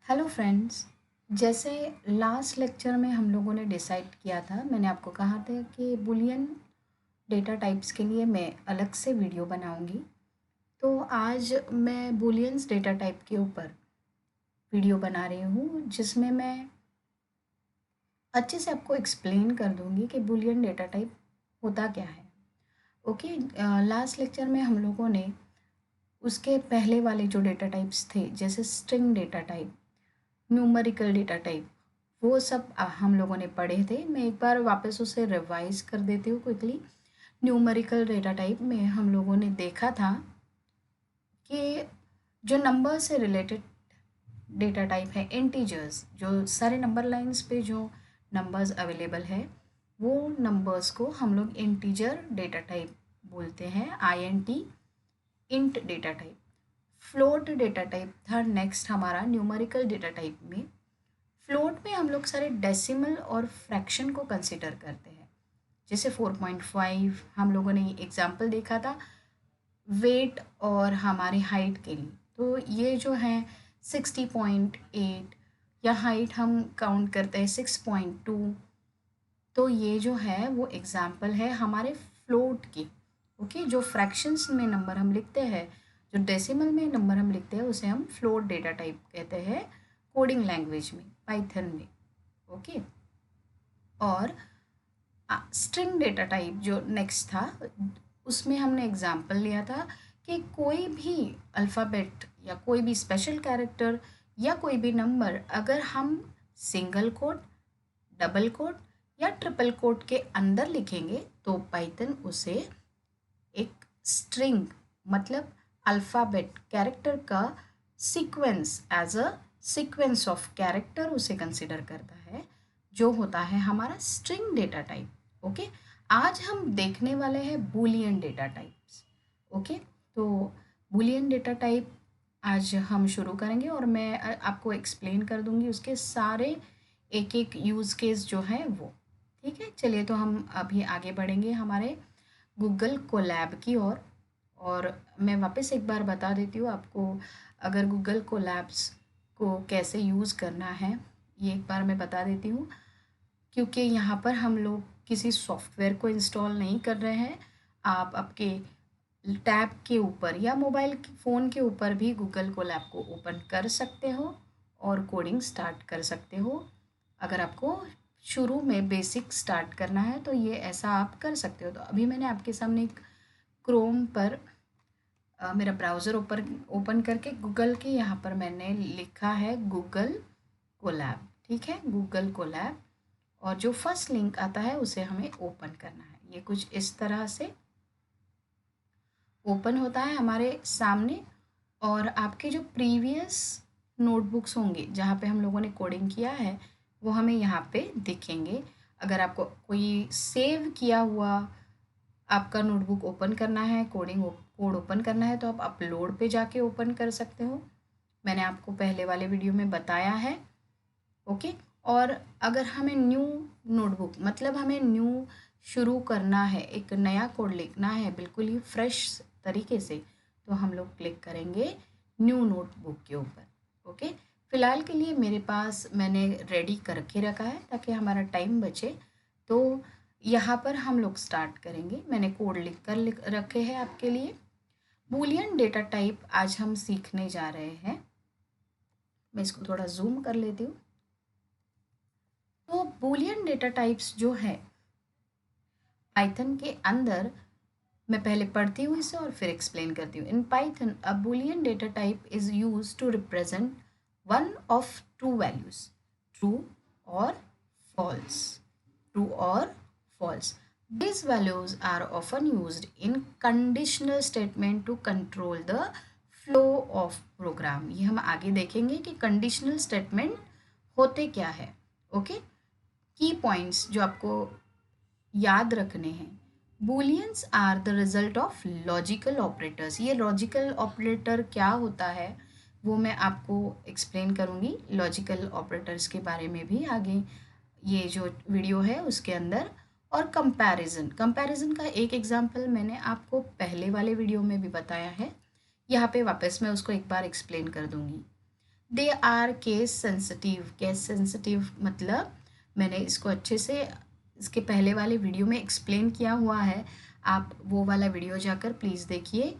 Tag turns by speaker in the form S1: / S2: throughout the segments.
S1: Hello friends. जैसे last lecture में हम लोगों ने डिसाइड किया था, मैंने आपको कहा था कि बुलियन डेटा टाइप्स के लिए मैं अलग से वीडियो बनाऊंगी। तो आज मैं बुलियंस डेटा टाइप के ऊपर वीडियो बना रही हूँ, जिसमें मैं अच्छे से आपको एक्सप्लेन कर दूंगी कि बुलियन डेटा टाइप होता क्या है। ओके। लास्ट लेक्चर में हम लोगों ने उसके पहले वाले जो डेटा टाइप्स थे, जैसे string data type, numerical data type, वो सब हम लोगों ने पढ़े थे। मैं एक बार वापस उसे रिवाइज कर देती हूँ क्विकली। न्यूमेरिकल डेटा टाइप में हम लोगों ने देखा था कि जो नंबर से रिलेटेड डेटा टाइप है इंटीजर्स, जो सारे नंबर लाइंस पे जो नंबर्स अवेलेबल है, वो नंबर्स को हम लोग इंटीजर डेटा टाइप बोलते हैं, INT, int data type. Float data type था नेक्स्ट हमारा न्यूमेरिकल डेटा टाइप में। फ्लोट में हम लोग सारे डेसिमल और फ्रैक्शन को कंसिडर करते हैं। जैसे 4.5 हम लोगों ने एग्जाम्पल देखा था वेट और हमारी हाइट के लिए। तो ये जो है 60.8, या हाइट हम काउंट करते हैं 6.2। तो ये जो है वो एग्जाम्पल है हमारे फ्लोट की। ओके। जो फ्रैक्शंस में नंबर हम लिखते हैं, जो डेसिमल में नंबर हम लिखते हैं, उसे हम फ्लोट डेटा टाइप कहते हैं कोडिंग लैंग्वेज में, पाइथन में। ओके। और स्ट्रिंग डेटा टाइप जो नेक्स्ट था, उसमें हमने एग्जाम्पल लिया था कि कोई भी अल्फ़ाबेट या कोई भी स्पेशल कैरेक्टर या कोई भी नंबर अगर हम सिंगल कोट, डबल कोट या ट्रिपल कोट के अंदर लिखेंगे तो पाइथन उसे एक स्ट्रिंग, मतलब अल्फ़ाबेट कैरेक्टर का sequence, as a sequence of character उसे कंसिडर करता है, जो होता है हमारा स्ट्रिंग डेटा टाइप। ओके। आज हम देखने वाले हैं बूलियन डेटा टाइप्स। ओके। तो बूलियन डेटा टाइप आज हम शुरू करेंगे और मैं आपको एक्सप्लेन कर दूंगी उसके सारे एक एक यूज़ केस जो है वो। ठीक है, चलिए तो हम अभी आगे बढ़ेंगे हमारे गूगल कोलैब की ओर। और मैं वापस एक बार बता देती हूँ आपको, अगर गूगल कोलैब्स को कैसे यूज़ करना है, ये एक बार मैं बता देती हूँ। क्योंकि यहाँ पर हम लोग किसी सॉफ्टवेयर को इंस्टॉल नहीं कर रहे हैं। आप आपके टैब के ऊपर या मोबाइल फ़ोन के ऊपर भी गूगल कोलैब को ओपन कर सकते हो और कोडिंग स्टार्ट कर सकते हो। अगर आपको शुरू में बेसिक स्टार्ट करना है तो ये ऐसा आप कर सकते हो। तो अभी मैंने आपके सामने एक क्रोम पर मेरा ब्राउज़र ओपन करके गूगल के यहाँ पर मैंने लिखा है गूगल कोलैब। ठीक है, गूगल कोलैब। और जो फर्स्ट लिंक आता है उसे हमें ओपन करना है। ये कुछ इस तरह से ओपन होता है हमारे सामने। और आपके जो प्रीवियस नोटबुक्स होंगे जहाँ पे हम लोगों ने कोडिंग किया है, वो हमें यहाँ पे दिखेंगे। अगर आपको कोई सेव किया हुआ आपका नोटबुक ओपन करना है, कोड ओपन करना है, तो आप अपलोड पे जाके ओपन कर सकते हो। मैंने आपको पहले वाले वीडियो में बताया है। ओके। और अगर हमें न्यू नोटबुक, मतलब हमें न्यू शुरू करना है, एक नया कोड लिखना है बिल्कुल ही फ्रेश तरीके से, तो हम लोग क्लिक करेंगे न्यू नोटबुक के ऊपर। ओके। फ़िलहाल के लिए मेरे पास मैंने रेडी करके रखा है ताकि हमारा टाइम बचे। तो यहाँ पर हम लोग स्टार्ट करेंगे। मैंने कोड लिख रखे हैं आपके लिए। बूलियन डेटा टाइप आज हम सीखने जा रहे हैं। मैं इसको थोड़ा जूम कर लेती हूँ। तो बूलियन डेटा टाइप्स जो है पाइथन के अंदर, मैं पहले पढ़ती हूँ इसे और फिर एक्सप्लेन करती हूँ। In Python a Boolean data type is use to represent one of two values, true और false, true or false. These values are often used in conditional statement to control the flow of program, ये हम आगे देखेंगे कि conditional statement होते क्या है। Okay, की पॉइंट्स जो आपको याद रखने हैं। Booleans are the result of logical operators. ये लॉजिकल ऑपरेटर क्या होता है वो मैं आपको एक्सप्लेन करूँगी लॉजिकल ऑपरेटर्स के बारे में भी आगे ये जो वीडियो है उसके अंदर। और कंपैरिजन का एक एग्जांपल मैंने आपको पहले वाले वीडियो में भी बताया है, यहाँ पे वापस मैं उसको एक बार एक्सप्लेन कर दूँगी। दे आर केस सेंसिटिव मतलब मैंने इसको अच्छे से इसके पहले वाले वीडियो में एक्सप्लेन किया हुआ है, आप वो वाला वीडियो जाकर प्लीज़ देखिए।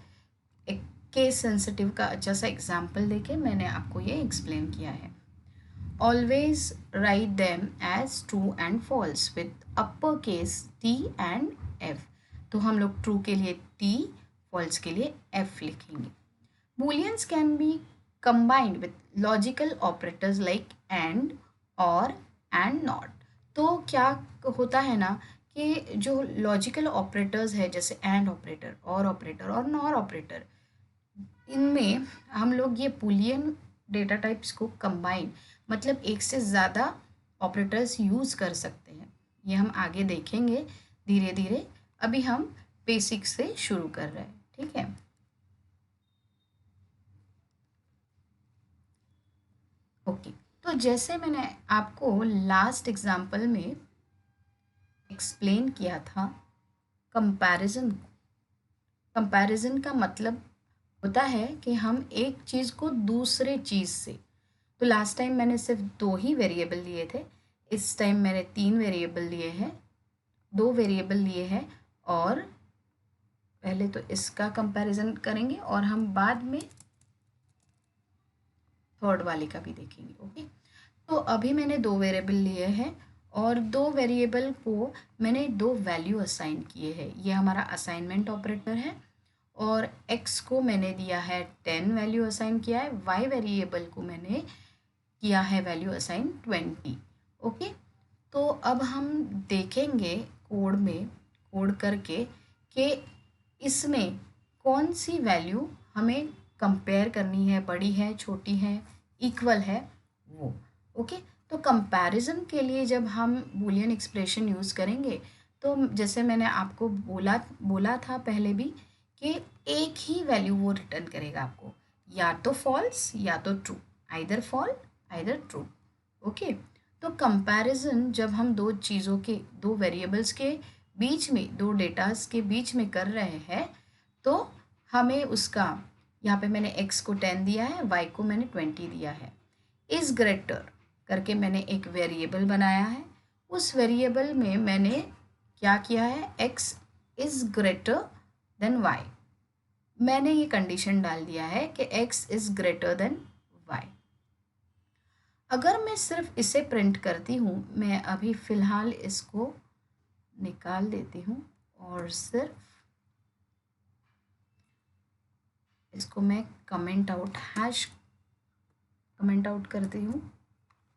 S1: एक केस सेंसिटिव का अच्छा सा एग्जांपल देके मैंने आपको ये एक्सप्लेन किया है। Always write them as true and false with upper case T and F। तो हम लोग ट्रू के लिए T, फॉल्स के लिए F लिखेंगे। Booleans can be combined with logical operators like and, or, and not। तो क्या होता है ना कि जो लॉजिकल ऑपरेटर्स है जैसे एंड ऑपरेटर और नॉर ऑपरेटर, इनमें हम लोग ये बूलियन डेटा टाइप्स को कंबाइन मतलब एक से ज़्यादा ऑपरेटर्स यूज़ कर सकते हैं। ये हम आगे देखेंगे धीरे धीरे, अभी हम बेसिक से शुरू कर रहे हैं, ठीक है। ओके, तो जैसे मैंने आपको लास्ट एग्जाम्पल में एक्सप्लेन किया था, कंपैरिजन का मतलब होता है कि हम एक चीज़ को दूसरे चीज़ से, तो लास्ट टाइम मैंने सिर्फ 2 ही वेरिएबल लिए थे, इस टाइम मैंने 3 वेरिएबल लिए हैं, 2 वेरिएबल लिए हैं, और पहले तो इसका कंपैरिजन करेंगे और हम बाद में थर्ड वाले का भी देखेंगे। ओके, तो अभी मैंने 2 वेरिएबल लिए हैं और 2 वेरिएबल को मैंने 2 वैल्यू असाइन किए हैं। ये हमारा असाइनमेंट ऑपरेटर है और x को मैंने दिया है 10 वैल्यू असाइन किया है, y वेरिएबल को मैंने किया है वैल्यू असाइन 20। ओके, तो अब हम देखेंगे कोड करके कि इसमें कौन सी वैल्यू हमें कंपेयर करनी है, बड़ी है, छोटी है, इक्वल है वो। ओके, तो कंपैरिजन के लिए जब हम बूलियन एक्सप्रेशन यूज़ करेंगे तो जैसे मैंने आपको बोला था पहले भी कि एक ही वैल्यू वो रिटर्न करेगा आपको, या तो फॉल्स या तो true, either fall either true. Okay, तो कंपैरिजन जब हम दो चीज़ों के, दो वेरिएबल्स के बीच में, दो डेटास के बीच में कर रहे हैं तो हमें उसका, यहाँ पे मैंने x को 10 दिया है, y को मैंने 20 दिया है। इज़ ग्रेटर करके मैंने एक वेरिएबल बनाया है, उस वेरिएबल में मैंने क्या किया है, x is greater then y। मैंने ये कंडीशन डाल दिया है कि x is greater then y। अगर मैं सिर्फ इसे प्रिंट करती हूँ, मैं अभी फ़िलहाल इसको निकाल देती हूँ और सिर्फ इसको मैं कमेंट आउट करती हूँ।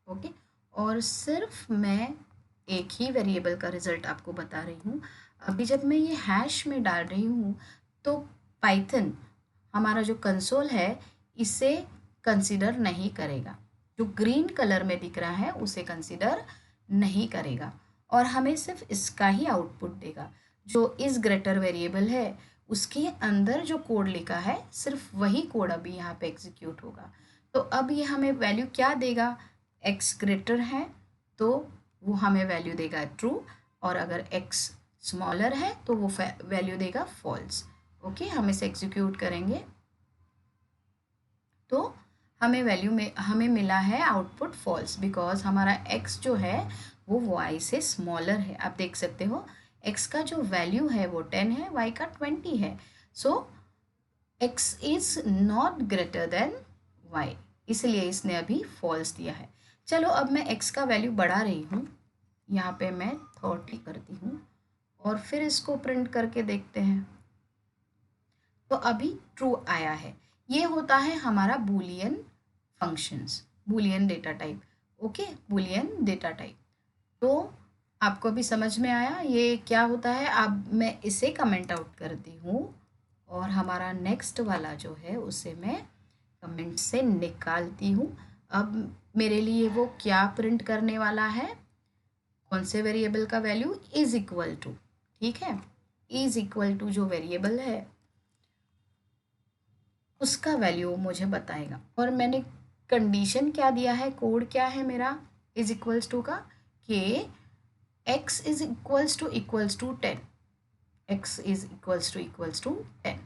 S1: ओके, और सिर्फ मैं एक ही वेरिएबल का रिज़ल्ट आपको बता रही हूँ। अभी जब मैं ये हैश में डाल रही हूँ तो पाइथन हमारा जो कंसोल है इसे कंसीडर नहीं करेगा, जो ग्रीन कलर में दिख रहा है उसे कंसीडर नहीं करेगा और हमें सिर्फ इसका ही आउटपुट देगा। जो इस ग्रेटर वेरिएबल है उसके अंदर जो कोड लिखा है सिर्फ वही कोड अभी यहाँ पे एग्जीक्यूट होगा। तो अब ये हमें वैल्यू क्या देगा, x ग्रेटर है तो वो हमें वैल्यू देगा ट्रू, और अगर x स्मॉलर है तो वो वैल्यू देगा फॉल्स। ओके, हम इसे एग्जीक्यूट करेंगे तो हमें मिला है आउटपुट फॉल्स, बिकॉज हमारा x जो है वो y से स्मॉलर है। आप देख सकते हो x का जो वैल्यू है वो 10 है, y का 20 है। सो x is not greater than y, इसलिए इसने अभी फॉल्स दिया है। चलो अब मैं x का वैल्यू बढ़ा रही हूँ, यहाँ पे मैं 30 करती हूँ और फिर इसको प्रिंट करके देखते हैं तो अभी ट्रू आया है। ये होता है हमारा Boolean functions, Boolean data type. Okay, Boolean data type. तो आपको भी समझ में आया ये क्या होता है। अब मैं इसे कमेंट आउट करती हूँ और हमारा नेक्स्ट वाला जो है उसे मैं कमेंट से निकालती हूँ। अब मेरे लिए वो क्या प्रिंट करने वाला है, कौन से वेरिएबल का वैल्यू, इज इक्वल टू, ठीक है, इज इक्वल टू जो वेरिएबल है उसका वैल्यू मुझे बताएगा। और मैंने कंडीशन क्या दिया है, कोड क्या है मेरा इज इक्वल्स टू का, कि x is equals to 10, x is equals to 10।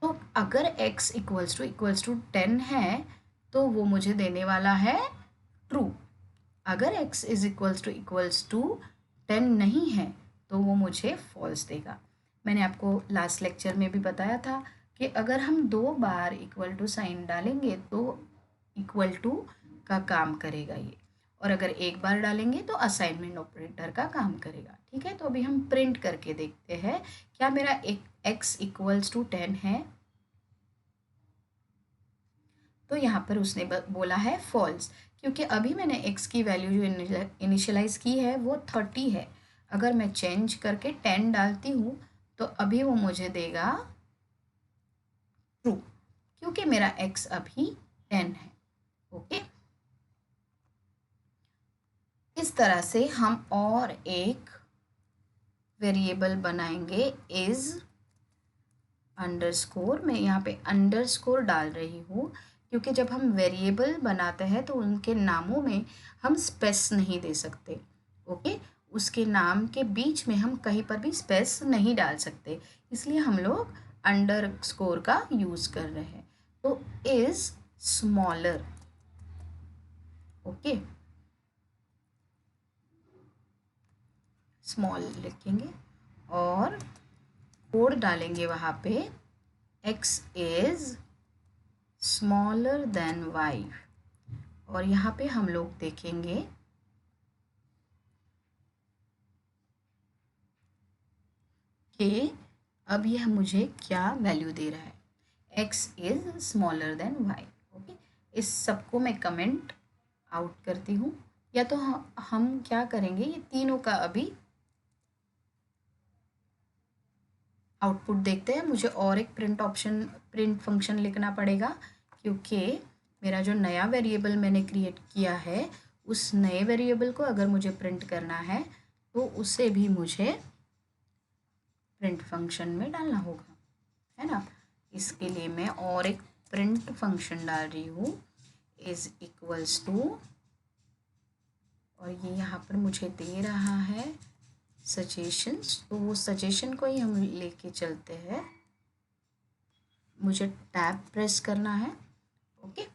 S1: तो अगर x इक्वल्स टू 10 है तो वो मुझे देने वाला है ट्रू। अगर x इज इक्वल्स टू 10 नहीं है तो वो मुझे फॉल्स देगा। मैंने आपको लास्ट लेक्चर में भी बताया था कि अगर हम 2 बार इक्वल टू साइन डालेंगे तो इक्वल टू का काम करेगा ये, और अगर एक बार डालेंगे तो असाइनमेंट ऑपरेटर का काम करेगा। ठीक है, तो अभी हम प्रिंट करके देखते हैं क्या मेरा एक x इक्वल्स टू 10 है। तो यहाँ पर उसने बोला है फॉल्स, क्योंकि अभी मैंने x की वैल्यू जो इनिशियलाइज की है वो 30 है। अगर मैं चेंज करके 10 डालती हूँ तो अभी वो मुझे देगा ट्रू, क्योंकि मेरा x अभी 10 है। ओके, इस तरह से हम और एक वेरिएबल बनाएंगे इज अंडरस्कोर। मैं यहाँ पे अंडरस्कोर डाल रही हूँ क्योंकि जब हम वेरिएबल बनाते हैं तो उनके नामों में हम स्पेस नहीं दे सकते। ओके, उसके नाम के बीच में हम कहीं पर भी स्पेस नहीं डाल सकते, इसलिए हम लोग अंडरस्कोर का यूज़ कर रहे हैं। तो इज स्मॉलर, ओके, स्मॉल लिखेंगे और कोड डालेंगे वहाँ पे x is smaller than y, और यहाँ पे हम लोग देखेंगे कि अब यह मुझे क्या वैल्यू दे रहा है, x is smaller than y। Okay, इस सबको मैं कमेंट आउट करती हूँ, या तो हम क्या करेंगे, ये तीनों का अभी आउटपुट देखते हैं। मुझे और एक प्रिंट फंक्शन लिखना पड़ेगा, क्योंकि मेरा जो नया वेरिएबल मैंने क्रिएट किया है उस नए वेरिएबल को अगर मुझे प्रिंट करना है तो उसे भी मुझे प्रिंट फंक्शन में डालना होगा, है ना। इसके लिए मैं और एक प्रिंट फंक्शन डाल रही हूँ इज इक्वल्स टू, और ये यहाँ पर मुझे दे रहा है सजेशंस, तो वो सजेशन को ही हम लेके चलते हैं। मुझे टैब प्रेस करना है। ओके,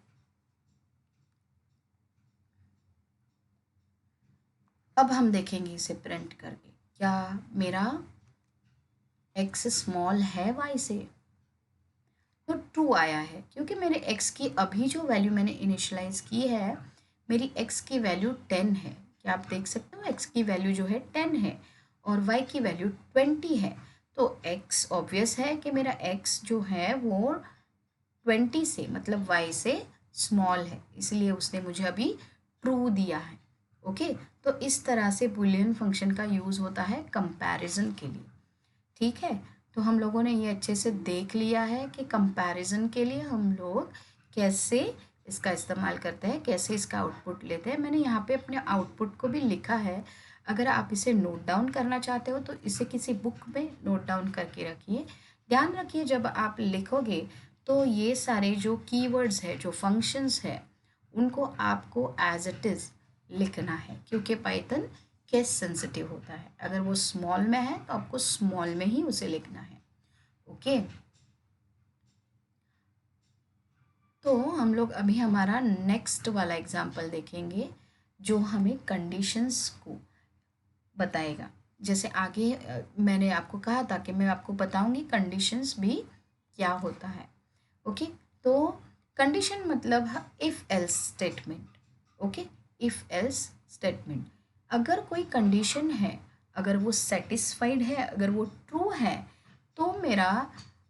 S1: अब हम देखेंगे इसे प्रिंट करके क्या मेरा x स्मॉल है y से। तो ट्रू आया है, क्योंकि मेरे x की अभी जो वैल्यू मैंने इनिशियलाइज की है, मेरी x की वैल्यू 10 है। क्या आप देख सकते हो, x की वैल्यू जो है 10 है और y की वैल्यू 20 है। तो x ऑब्वियस है कि मेरा x जो है वो 20 से मतलब y से स्मॉल है, इसलिए उसने मुझे अभी ट्रू दिया है। ओके, तो इस तरह से बुलियन फंक्शन का यूज़ होता है कंपैरिजन के लिए। ठीक है, तो हम लोगों ने ये अच्छे से देख लिया है कि कंपैरिजन के लिए हम लोग कैसे इसका इस्तेमाल करते हैं, कैसे इसका आउटपुट लेते हैं। मैंने यहाँ पे अपने आउटपुट को भी लिखा है, अगर आप इसे नोट डाउन करना चाहते हो तो इसे किसी बुक में नोट डाउन करके रखिए। ध्यान रखिए जब आप लिखोगे तो ये सारे जो कीवर्ड्स है, जो फंक्शंस है, उनको आपको एज इट इज़ लिखना है, क्योंकि पाइथन केस सेंसिटिव होता है। अगर वो स्मॉल में है तो आपको स्मॉल में ही उसे लिखना है। ओके, तो हम लोग अभी हमारा नेक्स्ट वाला एग्जाम्पल देखेंगे जो हमें कंडीशंस को बताएगा। जैसे आगे मैंने आपको कहा था कि मैं आपको बताऊंगी कंडीशंस भी क्या होता है। ओके, तो कंडीशन मतलब if else statement. Okay, if else statement, अगर कोई कंडीशन है, अगर वो सेटिस्फाइड है, अगर वो ट्रू है तो मेरा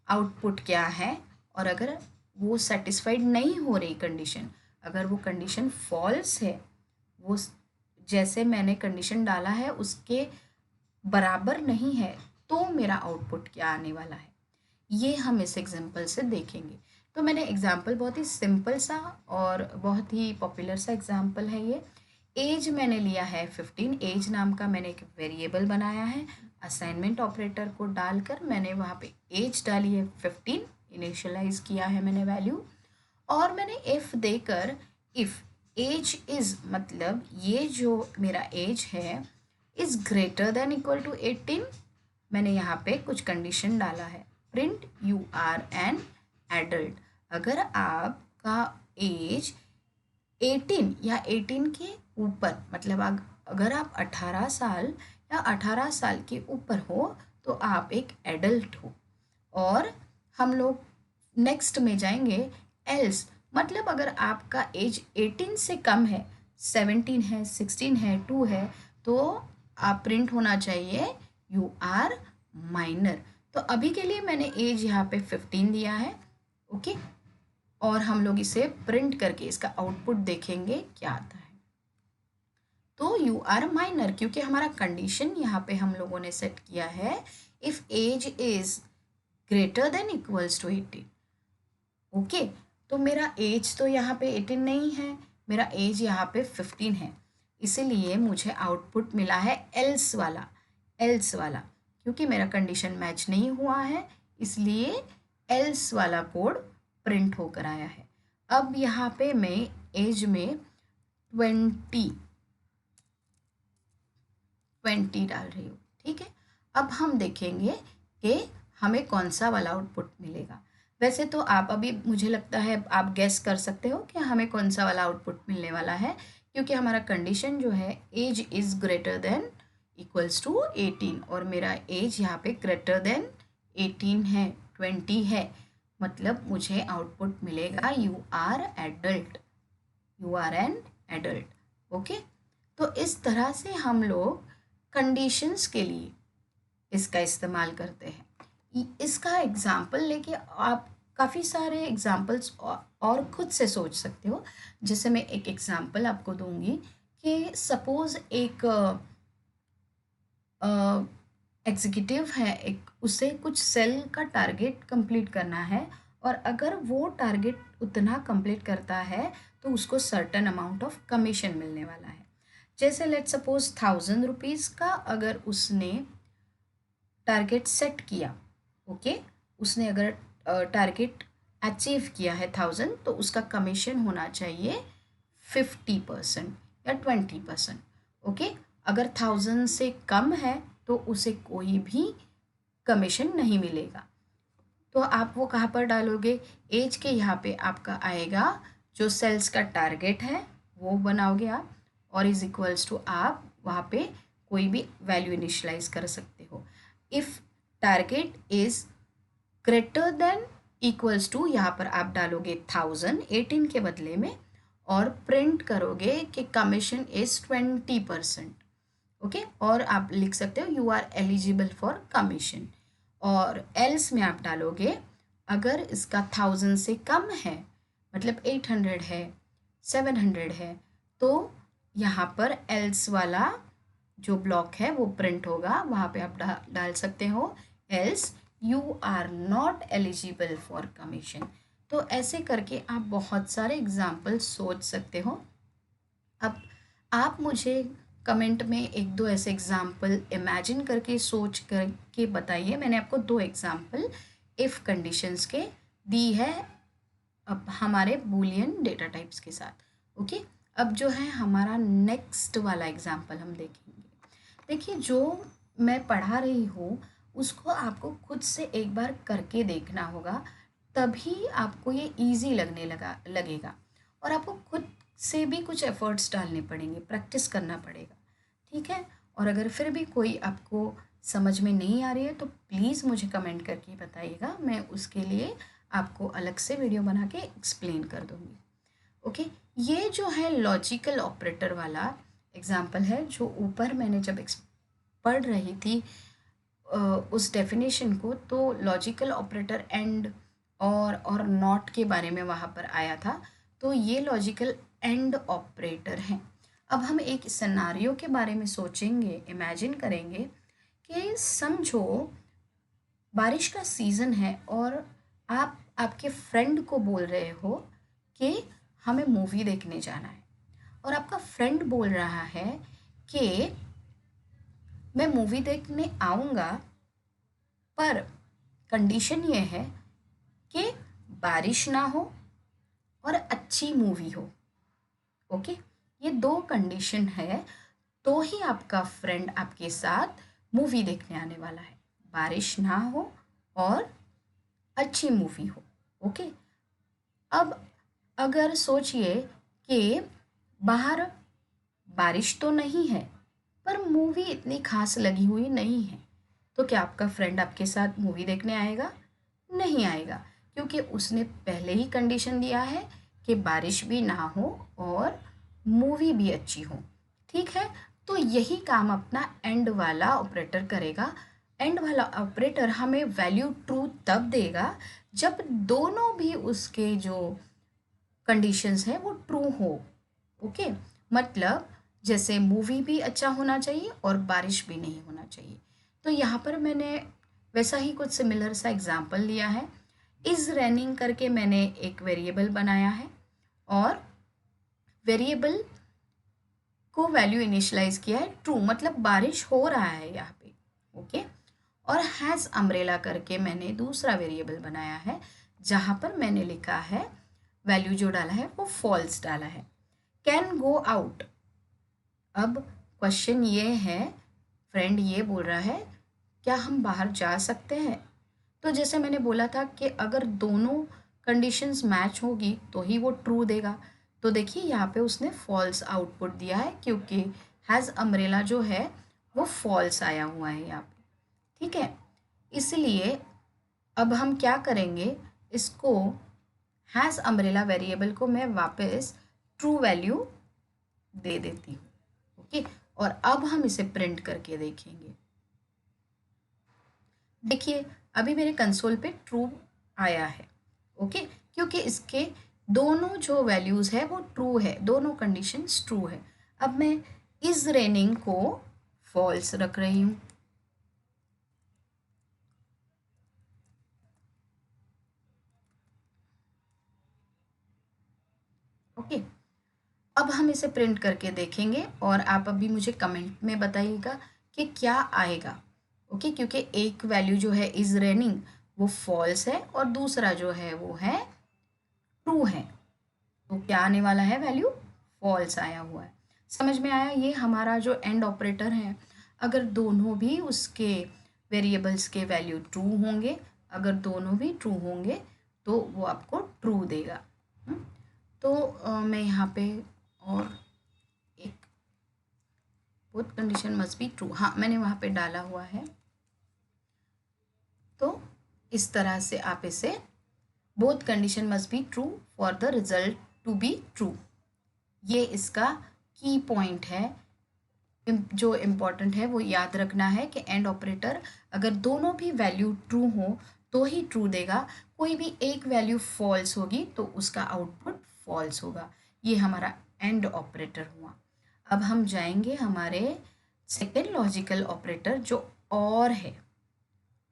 S1: आउटपुट क्या है, और अगर वो सेटिस्फाइड नहीं हो रही कंडीशन, अगर वो कंडीशन फॉल्स है, वो जैसे मैंने कंडीशन डाला है उसके बराबर नहीं है, तो मेरा आउटपुट क्या आने वाला है, ये हम इस एग्जांपल से देखेंगे। तो मैंने एग्जाम्पल बहुत ही सिंपल सा और बहुत ही पॉपुलर सा एग्जाम्पल है ये। एज मैंने लिया है 15, एज नाम का मैंने एक वेरिएबल बनाया है। असाइनमेंट ऑपरेटर को डालकर मैंने वहाँ पे एज डाली है 15, इनिशियलाइज किया है मैंने वैल्यू, और मैंने इफ़ देकर इफ़ एज इज़ मतलब ये जो मेरा एज है is greater than equal to 18, मैंने यहाँ पे कुछ कंडीशन डाला है। Print you are an adult. अगर आपका एज 18 या 18 के ऊपर, मतलब अगर आप 18 साल या 18 साल के ऊपर हो तो आप एक एडल्ट हो। और हम लोग नेक्स्ट में जाएंगे एल्स, मतलब अगर आपका एज 18 से कम है, 17 है, 16 है, 2 है, तो आप प्रिंट होना चाहिए यू आर माइनर। तो अभी के लिए मैंने एज यहाँ पे 15 दिया है। ओके, और हम लोग इसे प्रिंट करके इसका आउटपुट देखेंगे क्या आता है। तो यू आर माइनर, क्योंकि हमारा कंडीशन यहाँ पे हम लोगों ने सेट किया है if age is greater than equals to 18। Okay, तो मेरा एज तो यहाँ पे 18 नहीं है, मेरा एज यहाँ पे 15 है, इसीलिए मुझे आउटपुट मिला है एल्स वाला। एल्स वाला क्योंकि मेरा कंडीशन मैच नहीं हुआ है, इसलिए एल्स वाला कोड प्रिंट होकर आया है। अब यहाँ पे मैं एज में 20 डाल रही हूँ। ठीक है, अब हम देखेंगे कि हमें कौन सा वाला आउटपुट मिलेगा। वैसे तो आप अभी, मुझे लगता है आप गेस कर सकते हो कि हमें कौन सा वाला आउटपुट मिलने वाला है, क्योंकि हमारा कंडीशन जो है age is greater than equals to 18, और मेरा एज यहाँ पे ग्रेटर देन 18 है, 20 है, मतलब मुझे आउटपुट मिलेगा you are adult, you are an adult. Okay, तो इस तरह से हम लोग कंडीशंस के लिए इसका इस्तेमाल करते हैं। इसका एग्जाम्पल लेके आप काफ़ी सारे एग्जाम्पल्स और खुद से सोच सकते हो। जैसे मैं एक एग्जाम्पल आपको दूंगी कि सपोज़ एक एग्जीक्यूटिव है, एक उसे कुछ सेल का टारगेट कंप्लीट करना है, और अगर वो टारगेट उतना कंप्लीट करता है तो उसको सर्टन अमाउंट ऑफ कमीशन मिलने वाला है। जैसे लेट सपोज 1000 रुपीज़ का अगर उसने टारगेट सेट किया, ओके, उसने अगर टारगेट अचीव किया है 1000, तो उसका कमीशन होना चाहिए 50% या 20%। ओके, अगर 1000 से कम है तो उसे कोई भी कमीशन नहीं मिलेगा। तो आप वो कहाँ पर डालोगे, एज के यहाँ पे आपका आएगा जो सेल्स का टारगेट है वो बनाओगे आप, और इज इक्वल्स टू आप वहाँ पे कोई भी वैल्यू इनिशलाइज कर सकते हो। If target is greater than equals to, यहाँ पर आप डालोगे 1018 के बदले में, और प्रिंट करोगे कि कमीशन इज 20%। ओके, और आप लिख सकते हो you are eligible for commission. और एल्स में आप डालोगे अगर इसका 1000 से कम है, मतलब 800 है, 700 है, तो यहाँ पर एल्स वाला जो ब्लॉक है वो प्रिंट होगा। वहाँ पे आप डाल सकते हो else you are not eligible for commission. तो ऐसे करके आप बहुत सारे एग्जाम्पल सोच सकते हो। अब आप मुझे कमेंट में एक दो ऐसे एग्जाम्पल इमेजिन करके सोच करके बताइए। मैंने आपको 2 एग्जाम्पल इफ़ कंडीशंस के दी है अब हमारे बूलियन डेटा टाइप्स के साथ। ओके, अब जो है हमारा नेक्स्ट वाला एग्जाम्पल हम देखेंगे। देखिए, जो मैं पढ़ा रही हूँ उसको आपको खुद से एक बार करके देखना होगा, तभी आपको ये इजी लगेगा, और आपको खुद से भी कुछ एफर्ट्स डालने पड़ेंगे, प्रैक्टिस करना पड़ेगा। ठीक है, और अगर फिर भी कोई आपको समझ में नहीं आ रही है तो प्लीज़ मुझे कमेंट करके बताइएगा, मैं उसके लिए आपको अलग से वीडियो बना के एक्सप्लेन कर दूँगी। ओके, ये जो है लॉजिकल ऑपरेटर वाला एग्जाम्पल है, जो ऊपर मैंने जब पढ़ रही थी उस डेफिनेशन को, तो लॉजिकल ऑपरेटर एंड और नॉट के बारे में वहाँ पर आया था। तो ये लॉजिकल एंड ऑपरेटर हैं। अब हम एक सिनारियो के बारे में सोचेंगे, इमेजिन करेंगे कि समझो बारिश का सीज़न है और आप आपके फ्रेंड को बोल रहे हो कि हमें मूवी देखने जाना है, और आपका फ्रेंड बोल रहा है कि मैं मूवी देखने आऊँगा, पर कंडीशन ये है कि बारिश ना हो और अच्छी मूवी हो। ओके, ये दो कंडीशन है, तो ही आपका फ्रेंड आपके साथ मूवी देखने आने वाला है। बारिश ना हो और अच्छी मूवी हो। ओके, अब अगर सोचिए कि बाहर बारिश तो नहीं है, पर मूवी इतनी खास लगी हुई नहीं है, तो क्या आपका फ्रेंड आपके साथ मूवी देखने आएगा? नहीं आएगा, क्योंकि उसने पहले ही कंडीशन दिया है कि बारिश भी ना हो और मूवी भी अच्छी हो। ठीक है, तो यही काम अपना एंड वाला ऑपरेटर करेगा। एंड वाला ऑपरेटर हमें वैल्यू ट्रू तब देगा जब दोनों भी उसके जो कंडीशंस हैं वो ट्रू हो। ओके, मतलब जैसे मूवी भी अच्छा होना चाहिए और बारिश भी नहीं होना चाहिए। तो यहाँ पर मैंने वैसा ही कुछ सिमिलर सा एग्जांपल लिया है। इज़ रैनिंग करके मैंने एक वेरिएबल बनाया है, और वेरिएबल को वैल्यू इनिशियलाइज किया है ट्रू, मतलब बारिश हो रहा है यहाँ पे। ओके, और हैज़ अम्ब्रेला करके मैंने दूसरा वेरिएबल बनाया है, जहाँ पर मैंने लिखा है वैल्यू जो डाला है वो फॉल्स डाला है। कैन गो आउट, अब क्वेश्चन ये है, फ्रेंड ये बोल रहा है क्या हम बाहर जा सकते हैं? तो जैसे मैंने बोला था कि अगर दोनों कंडीशंस मैच होगी तो ही वो ट्रू देगा। तो देखिए यहाँ पे उसने फॉल्स आउटपुट दिया है, क्योंकि हैज़ अम्ब्रेला जो है वो फॉल्स आया हुआ है यहाँ पे। ठीक है, इसलिए अब हम क्या करेंगे, इसको हैज़ अम्ब्रेला वेरिएबल को मैं वापस ट्रू वैल्यू दे देती हूँ। ओके, और अब हम इसे प्रिंट करके देखेंगे। देखिए अभी मेरे कंसोल पे ट्रू आया है। ओके, क्योंकि इसके दोनों जो वैल्यूज़ है वो ट्रू है, दोनों कंडीशंस ट्रू है। अब मैं इज़ रेनिंग को फॉल्स रख रही हूँ। ओके, अब हम इसे प्रिंट करके देखेंगे, और आप अभी मुझे कमेंट में बताइएगा कि क्या आएगा। ओके, क्योंकि एक वैल्यू जो है इज़ रेनिंग वो फॉल्स है, और दूसरा जो है वो है ट्रू है। तो क्या आने वाला है, वैल्यू फॉल्स आया हुआ है। समझ में आया? ये हमारा जो एंड ऑपरेटर है, अगर दोनों भी उसके वेरिएबल्स के वैल्यू ट्रू होंगे, अगर दोनों भी ट्रू होंगे तो वो आपको ट्रू देगा। तो मैं यहाँ पे और एक both condition must be true, हाँ मैंने वहाँ पे डाला हुआ है। तो इस तरह से आप इसे both condition must be true for the result to be true, ये इसका की पॉइंट है। जो इम्पोर्टेंट है वो याद रखना है कि एंड ऑपरेटर अगर दोनों भी वैल्यू ट्रू हो तो ही ट्रू देगा, कोई भी एक वैल्यू फॉल्स होगी तो उसका आउटपुट फॉल्स होगा। ये हमारा एंड ऑपरेटर हुआ। अब हम जाएंगे हमारे सेकेंड लॉजिकल ऑपरेटर जो और है।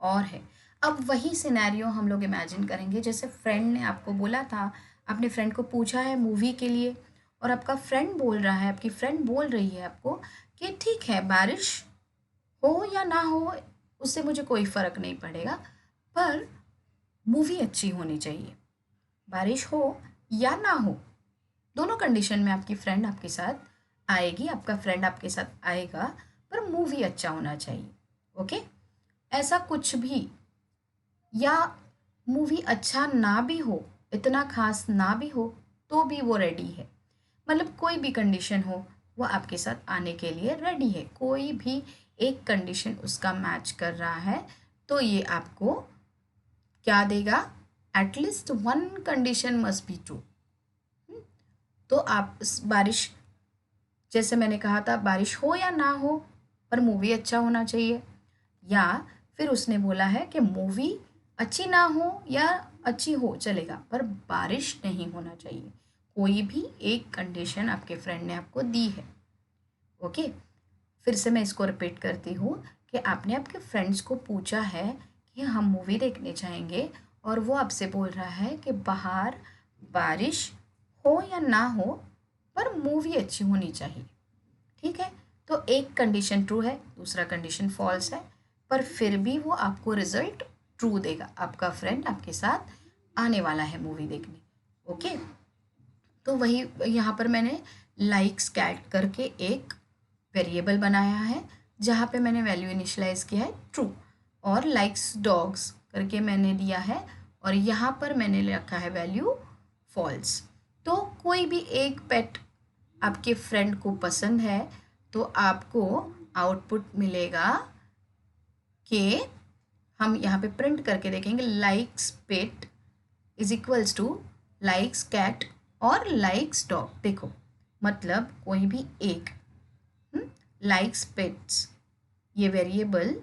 S1: और है, अब वही सिनेरियो हम लोग इमेजिन करेंगे, जैसे फ्रेंड ने आपको बोला था, आपने फ्रेंड को पूछा है मूवी के लिए, और आपका फ्रेंड बोल रहा है, आपकी फ्रेंड बोल रही है आपको कि ठीक है बारिश हो या ना हो उससे मुझे कोई फ़र्क नहीं पड़ेगा, पर मूवी अच्छी होनी चाहिए। बारिश हो या ना हो, दोनों कंडीशन में आपकी फ्रेंड आपके साथ आएगी, आपका फ्रेंड आपके साथ आएगा, पर मूवी अच्छा होना चाहिए। ओके, ऐसा कुछ भी, या मूवी अच्छा ना भी हो, इतना खास ना भी हो, तो भी वो रेडी है। मतलब कोई भी कंडीशन हो वो आपके साथ आने के लिए रेडी है, कोई भी एक कंडीशन उसका मैच कर रहा है तो ये आपको क्या देगा, at least one condition must be true. तो आप बारिश, जैसे मैंने कहा था बारिश हो या ना हो पर मूवी अच्छा होना चाहिए, या फिर उसने बोला है कि मूवी अच्छी ना हो या अच्छी हो चलेगा पर बारिश नहीं होना चाहिए, कोई भी एक कंडीशन आपके फ्रेंड ने आपको दी है। ओके, फिर से मैं इसको रिपीट करती हूँ कि आपने आपके फ्रेंड्स को पूछा है कि हम मूवी देखने जाएंगे, और वो आपसे बोल रहा है कि बाहर बारिश हो या ना हो पर मूवी अच्छी होनी चाहिए। ठीक है, तो एक कंडीशन ट्रू है, दूसरा कंडीशन फॉल्स है, पर फिर भी वो आपको रिजल्ट ट्रू देगा। आपका फ्रेंड आपके साथ आने वाला है मूवी देखने। ओके, तो वही यहाँ पर मैंने लाइक्स कैट करके एक वेरिएबल बनाया है जहाँ पे मैंने वैल्यू इनिशलाइज किया है ट्रू, और लाइक्स डॉग्स करके मैंने दिया है और यहाँ पर मैंने रखा है वैल्यू फॉल्स। तो कोई भी एक पेट आपके फ्रेंड को पसंद है तो आपको आउटपुट मिलेगा कि हम यहाँ पे प्रिंट करके देखेंगे likes pet is equals to likes cat और लाइक्स डॉग। देखो मतलब कोई भी एक लाइक्स पेट्स, ये वेरिएबल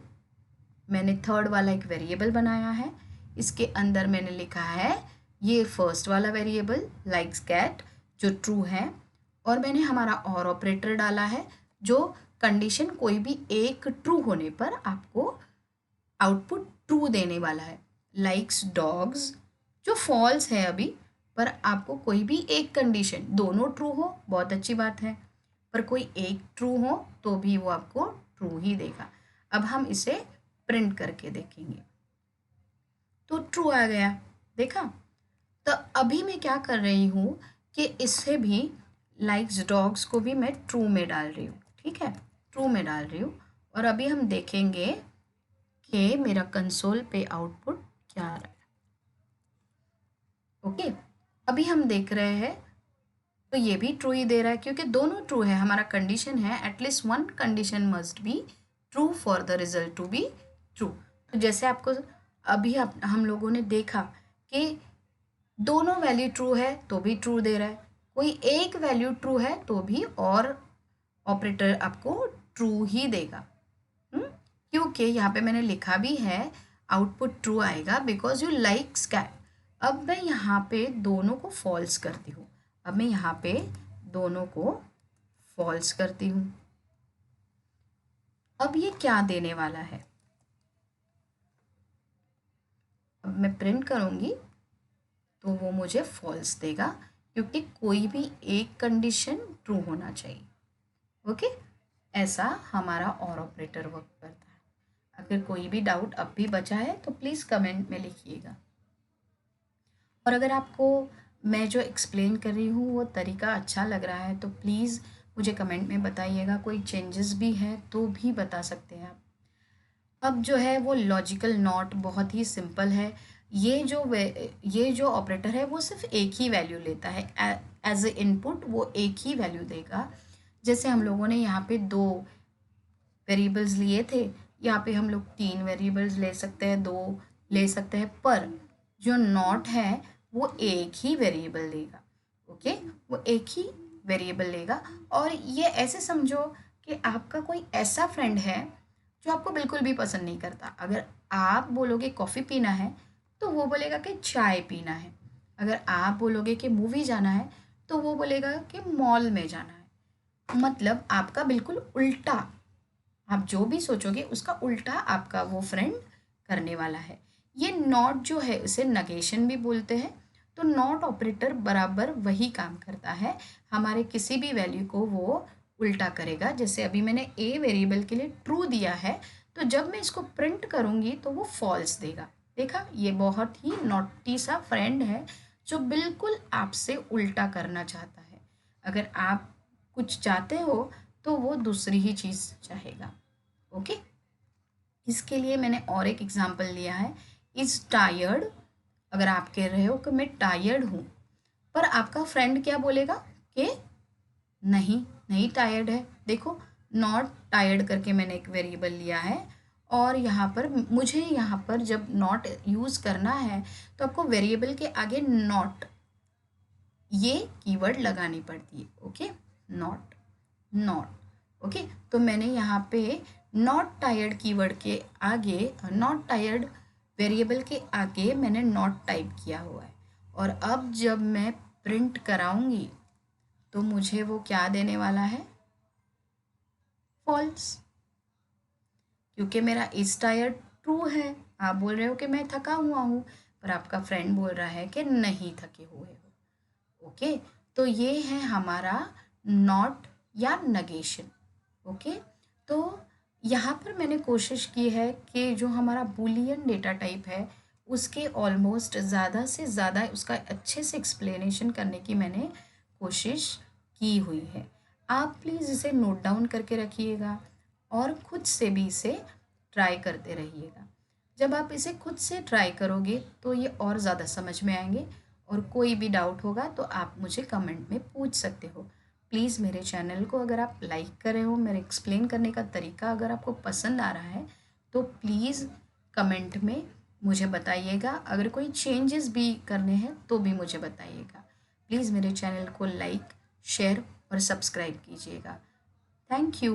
S1: मैंने थर्ड वाला एक वेरिएबल बनाया है, इसके अंदर मैंने लिखा है ये फर्स्ट वाला वेरिएबल लाइक्स कैट जो ट्रू है, और मैंने हमारा और ऑपरेटर डाला है जो कंडीशन कोई भी एक ट्रू होने पर आपको आउटपुट ट्रू देने वाला है। लाइक्स डॉग्स जो फॉल्स है अभी, पर आपको कोई भी एक कंडीशन, दोनों ट्रू हो बहुत अच्छी बात है, पर कोई एक ट्रू हो तो भी वो आपको ट्रू ही देगा। अब हम इसे प्रिंट करके देखेंगे तो ट्रू आ गया, देखा। तो अभी मैं क्या कर रही हूँ कि इससे भी लाइक्स डॉग्स को भी मैं ट्रू में डाल रही हूँ। ठीक है, ट्रू में डाल रही हूँ, और अभी हम देखेंगे कि मेरा कंसोल पे आउटपुट क्या आ रहा है। ओके, अभी हम देख रहे हैं तो ये भी ट्रू ही दे रहा है क्योंकि दोनों ट्रू है। हमारा कंडीशन है at least one condition must be true for the result to be true. तो जैसे आपको अभी हम लोगों ने देखा कि दोनों वैल्यू ट्रू है तो भी ट्रू दे रहा है, कोई एक वैल्यू ट्रू है तो भी और ऑपरेटर आपको ट्रू ही देगा। क्योंकि यहाँ पे मैंने लिखा भी है आउटपुट ट्रू आएगा बिकॉज यू लाइक्स कैट। अब मैं यहाँ पे दोनों को फॉल्स करती हूँ, अब मैं यहाँ पे दोनों को फॉल्स करती हूँ। अब ये क्या देने वाला है, अब मैं प्रिंट करूँगी तो वो मुझे फॉल्स देगा क्योंकि कोई भी एक कंडीशन ट्रू होना चाहिए। ओके, ऐसा हमारा और ऑपरेटर वर्क करता है। अगर कोई भी डाउट अब भी बचा है तो प्लीज़ कमेंट में लिखिएगा, और अगर आपको मैं जो एक्सप्लेन कर रही हूँ वो तरीका अच्छा लग रहा है तो प्लीज़ मुझे कमेंट में बताइएगा। कोई चेंजेस भी है तो भी बता सकते हैं आप। अब जो है वो लॉजिकल नॉट बहुत ही सिंपल है। ये जो ऑपरेटर है वो सिर्फ एक ही वैल्यू लेता है एज ए इनपुट, वो एक ही वैल्यू देगा। जैसे हम लोगों ने यहाँ पे दो वेरिएबल्स लिए थे, यहाँ पे हम लोग तीन वेरिएबल्स ले सकते हैं, दो ले सकते हैं, पर जो नॉट है वो एक ही वेरिएबल देगा। ओके, वो एक ही वेरिएबल लेगा। और ये ऐसे समझो कि आपका कोई ऐसा फ्रेंड है जो आपको बिल्कुल भी पसंद नहीं करता। अगर आप बोलोगे कॉफ़ी पीना है तो वो बोलेगा कि चाय पीना है। अगर आप बोलोगे कि मूवी जाना है तो वो बोलेगा कि मॉल में जाना है। मतलब आपका बिल्कुल उल्टा, आप जो भी सोचोगे उसका उल्टा आपका वो फ्रेंड करने वाला है। ये नॉट जो है उसे नगेशन भी बोलते हैं। तो नॉट ऑपरेटर बराबर वही काम करता है, हमारे किसी भी वैल्यू को वो उल्टा करेगा। जैसे अभी मैंने ए वेरिएबल के लिए ट्रू दिया है तो जब मैं इसको प्रिंट करूँगी तो वो फॉल्स देगा। देखा, ये बहुत ही नॉटी सा फ्रेंड है जो बिल्कुल आपसे उल्टा करना चाहता है। अगर आप कुछ चाहते हो तो वो दूसरी ही चीज़ चाहेगा। ओके, इसके लिए मैंने और एक एग्जांपल लिया है, इज़ टायर्ड। अगर आप कह रहे हो कि मैं टायर्ड हूँ, पर आपका फ्रेंड क्या बोलेगा कि नहीं नहीं टायर्ड है। देखो, नॉट टायर्ड करके मैंने एक वेरिएबल लिया है, और यहाँ पर मुझे यहाँ पर जब नॉट यूज़ करना है तो आपको वेरिएबल के आगे नॉट ये कीवर्ड लगानी पड़ती है। Okay, not not. ओके, तो मैंने यहाँ पे नॉट टायर्ड कीवर्ड के आगे, नॉट टायर्ड वेरिएबल के आगे मैंने नॉट टाइप किया हुआ है। और अब जब मैं प्रिंट कराऊंगी तो मुझे वो क्या देने वाला है, फॉल्स, क्योंकि मेरा इज टायर्ड ट्रू है। आप बोल रहे हो कि मैं थका हुआ हूँ, पर आपका फ्रेंड बोल रहा है कि नहीं थके हुए हो। ओके, तो ये है हमारा नॉट या नगेशन। ओके, तो यहाँ पर मैंने कोशिश की है कि जो हमारा बूलियन डेटा टाइप है उसके ऑलमोस्ट ज़्यादा से ज़्यादा उसका अच्छे से एक्सप्लेनेशन करने की मैंने कोशिश की हुई है। आप प्लीज़ इसे नोट डाउन करके रखिएगा और खुद से भी इसे ट्राई करते रहिएगा। जब आप इसे खुद से ट्राई करोगे तो ये और ज़्यादा समझ में आएंगे, और कोई भी डाउट होगा तो आप मुझे कमेंट में पूछ सकते हो। प्लीज़ मेरे चैनल को अगर आप लाइक कर रहे हो, मेरे एक्सप्लेन करने का तरीका अगर आपको पसंद आ रहा है तो प्लीज़ कमेंट में मुझे बताइएगा। अगर कोई चेंजेस भी करने हैं तो भी मुझे बताइएगा। प्लीज़ मेरे चैनल को लाइक, शेयर और सब्सक्राइब कीजिएगा। Thank you.